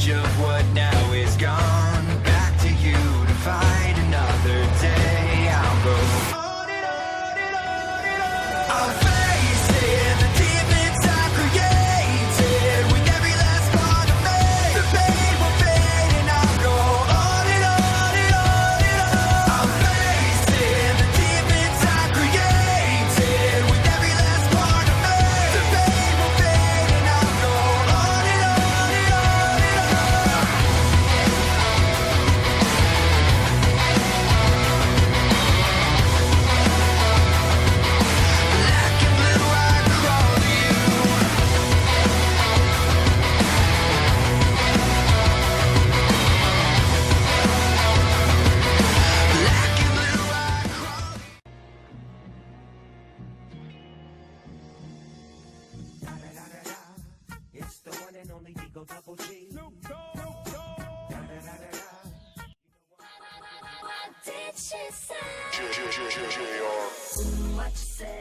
edge of what now is gone. Back to you to fight another day. I'll go on and on and on and on. I'll face it, the demons I've created with every last part of me. The pain will fade and I'll go on and on and on and on. I'll face it, the demons I've created with every last part of me. The pain will fade and I'll go on and on and on and on. Black and blue, I crawl to you. Black and blue, I crawl to you. It's the one and only Digo Double G. What did she say? What you say?